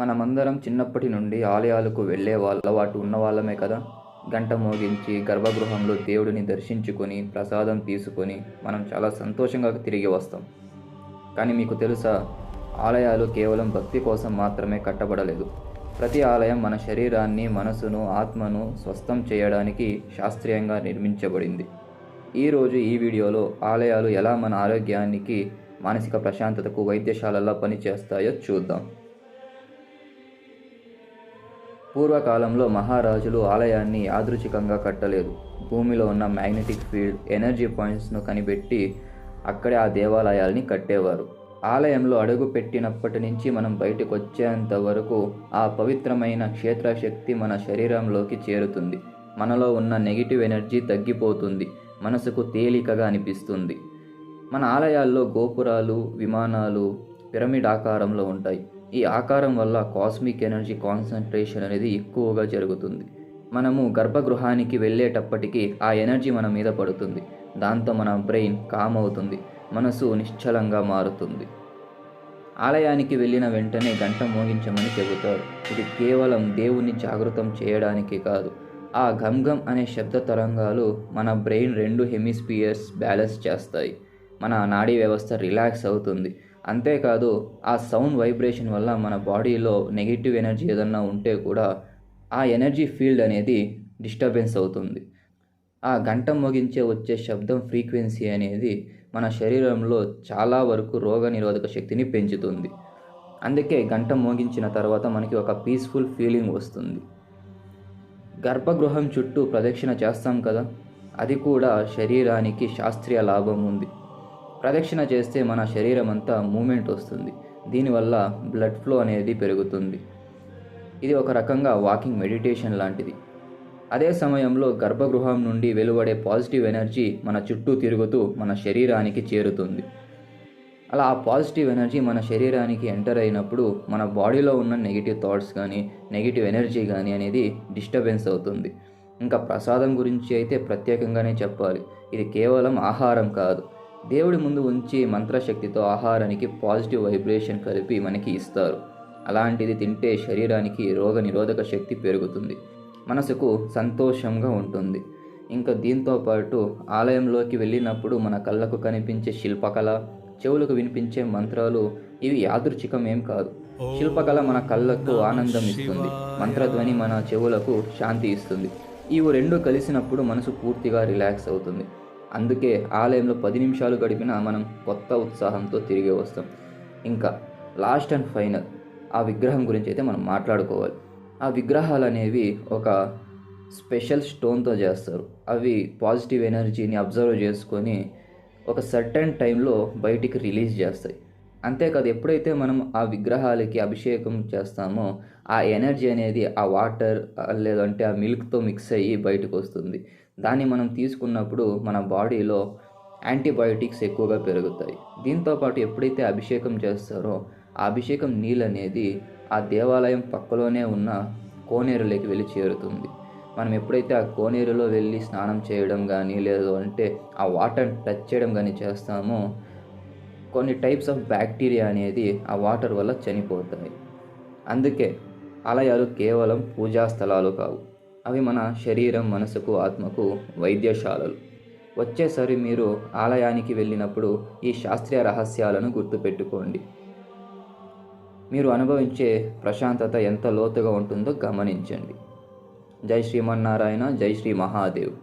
మనమందరం చిన్నప్పటి నుండి ఆలయాలకు వెళ్ళే అలవాటు ఉన్నవాళ్ళమే కదా. గంట మోగించి గర్భగృహంలో దేవుడిని దర్శించుకొని ప్రసాదం తీసుకొని మనం చాలా సంతోషంగా తిరిగి వస్తాం. కానీ మీకు తెలుసా, ఆలయాలు కేవలం భక్తి కోసం మాత్రమే కట్టబడలేదు. ప్రతి ఆలయం మన శరీరాన్ని, మనసును, ఆత్మను స్వస్థం చేయడానికి శాస్త్రీయంగా నిర్మించబడింది. ఈరోజు ఈ వీడియోలో ఆలయాలు ఎలా మన ఆరోగ్యానికి, మానసిక ప్రశాంతతకు వైద్యశాలలా పనిచేస్తాయో చూద్దాం. పూర్వకాలంలో మహారాజులు ఆలయాన్ని యాదృచ్ఛికంగా కట్టలేదు. భూమిలో ఉన్న మ్యాగ్నెటిక్ ఫీల్డ్, ఎనర్జీ పాయింట్స్ను కనిపెట్టి అక్కడే ఆ దేవాలయాల్ని కట్టేవారు. ఆలయంలో అడుగు పెట్టినప్పటి నుంచి మనం బయటకు వచ్చేంత వరకు ఆ పవిత్రమైన క్షేత్రశక్తి మన శరీరంలోకి చేరుతుంది. మనలో ఉన్న నెగిటివ్ ఎనర్జీ తగ్గిపోతుంది. మనసుకు తేలికగా అనిపిస్తుంది. మన ఆలయాల్లో గోపురాలు, విమానాలు పిరమిడ్ ఆకారంలో ఉంటాయి. ఈ ఆకారం వల్ల కాస్మిక్ ఎనర్జీ కాన్సన్ట్రేషన్ అనేది ఎక్కువగా జరుగుతుంది. మనము గర్భగృహానికి వెళ్ళేటప్పటికీ ఆ ఎనర్జీ మన మీద పడుతుంది. దాంతో మన బ్రెయిన్ కామ్ అవుతుంది, మనసు నిశ్చలంగా మారుతుంది. ఆలయానికి వెళ్ళిన వెంటనే గంట మోగించమని చెబుతారు. ఇది కేవలం దేవుణ్ణి జాగృతం చేయడానికి కాదు. ఆ గంగం అనే శబ్ద తరంగాలు మన బ్రెయిన్ 2 హెమిస్పియర్స్ బ్యాలెన్స్ చేస్తాయి. మన నాడీ వ్యవస్థ రిలాక్స్ అవుతుంది. అంతేకాదు, ఆ సౌండ్ వైబ్రేషన్ వల్ల మన బాడీలో నెగిటివ్ ఎనర్జీ ఏదన్నా ఉంటే కూడా ఆ ఎనర్జీ ఫీల్డ్ అనేది డిస్టర్బెన్స్ అవుతుంది. ఆ గంట మోగించే వచ్చే శబ్దం ఫ్రీక్వెన్సీ అనేది మన శరీరంలో చాలా వరకు రోగ నిరోధక శక్తిని పెంచుతుంది. అందుకే గంట మోగించిన తర్వాత మనకి ఒక పీస్ఫుల్ ఫీలింగ్ వస్తుంది. గర్భగృహం చుట్టూ ప్రదక్షిణ చేస్తాం కదా, అది కూడా శరీరానికి శాస్త్రీయ లాభం ఉంది. ప్రదక్షిణ చేస్తే మన శరీరం అంతా మూమెంట్ వస్తుంది. దీనివల్ల బ్లడ్ ఫ్లో అనేది పెరుగుతుంది. ఇది ఒక రకంగా వాకింగ్ మెడిటేషన్ లాంటిది. అదే సమయంలో గర్భగృహం నుండి వెలువడే పాజిటివ్ ఎనర్జీ మన చుట్టూ తిరుగుతూ మన శరీరానికి చేరుతుంది. అలా ఆ పాజిటివ్ ఎనర్జీ మన శరీరానికి ఎంటర్ అయినప్పుడు మన బాడీలో ఉన్న నెగిటివ్ థాట్స్ కానీ, నెగిటివ్ ఎనర్జీ కానీ అనేది డిస్టర్బెన్స్ అవుతుంది. ఇంకా ప్రసాదం గురించి అయితే ప్రత్యేకంగానే చెప్పాలి. ఇది కేవలం ఆహారం కాదు. దేవుడి ముందు ఉంచి మంత్రశక్తితో ఆహారానికి పాజిటివ్ వైబ్రేషన్ కలిపి మనకి ఇస్తారు. అలాంటిది తింటే శరీరానికి రోగ నిరోధక శక్తి పెరుగుతుంది, మనసుకు సంతోషంగా ఉంటుంది. ఇంకా దీంతో పాటు ఆలయంలోకి వెళ్ళినప్పుడు మన కళ్ళకు కనిపించే శిల్పకళ, చెవులకు వినిపించే మంత్రాలు ఇవి యాదృచ్ఛికం ఏం కాదు. శిల్పకళ మన కళ్ళకు ఆనందం ఇస్తుంది, మంత్రధ్వని మన చెవులకు శాంతి ఇస్తుంది. ఇవి 2 కలిసినప్పుడు మనసు పూర్తిగా రిలాక్స్ అవుతుంది. అందుకే ఆలయంలో 10 నిమిషాలు గడిపినా మనం కొత్త ఉత్సాహంతో తిరిగి వస్తాం. ఇంకా లాస్ట్ అండ్ ఫైనల్ ఆ విగ్రహం గురించి అయితే మనం మాట్లాడుకోవాలి. ఆ విగ్రహాలు అనేవి ఒక స్పెషల్ స్టోన్తో చేస్తారు. అవి పాజిటివ్ ఎనర్జీని అబ్జర్వ్ చేసుకొని ఒక సర్టెన్ టైంలో బయటికి రిలీజ్ చేస్తాయి. అంతేకాదు, ఎప్పుడైతే మనం ఆ విగ్రహాలకి అభిషేకం చేస్తామో ఆ ఎనర్జీ అనేది ఆ వాటర్ లేదంటే ఆ మిల్క్తో మిక్స్ అయ్యి బయటకు వస్తుంది. దాన్ని మనం తీసుకున్నప్పుడు మన బాడీలో యాంటీబయాటిక్స్ ఎక్కువగా పెరుగుతాయి. దీంతోపాటు ఎప్పుడైతే అభిషేకం చేస్తారో ఆ అభిషేకం నీళ్ళు అనేది ఆ దేవాలయం పక్కలోనే ఉన్న కోనేరులోకి వెళ్ళి చేరుతుంది. మనం ఎప్పుడైతే ఆ కోనేరులో వెళ్ళి స్నానం చేయడం కానీ, లేదు అంటే ఆ వాటర్ టచ్ చేయడం కానీ చేస్తామో కొన్ని టైప్స్ ఆఫ్ బ్యాక్టీరియా అనేది ఆ వాటర్ వల్ల చనిపోతాయి. అందుకే ఆలయాలు కేవలం పూజా స్థలాలు కావు, అవి మన శరీరం, మనసుకు, ఆత్మకు వైద్యశాలలు. వచ్చేసరి మీరు ఆలయానికి వెళ్ళినప్పుడు ఈ శాస్త్రీయ రహస్యాలను గుర్తుపెట్టుకోండి. మీరు అనుభవించే ప్రశాంతత ఎంత లోతుగా ఉంటుందో గమనించండి. జై శ్రీమన్నారాయణ, జై శ్రీ మహాదేవ్.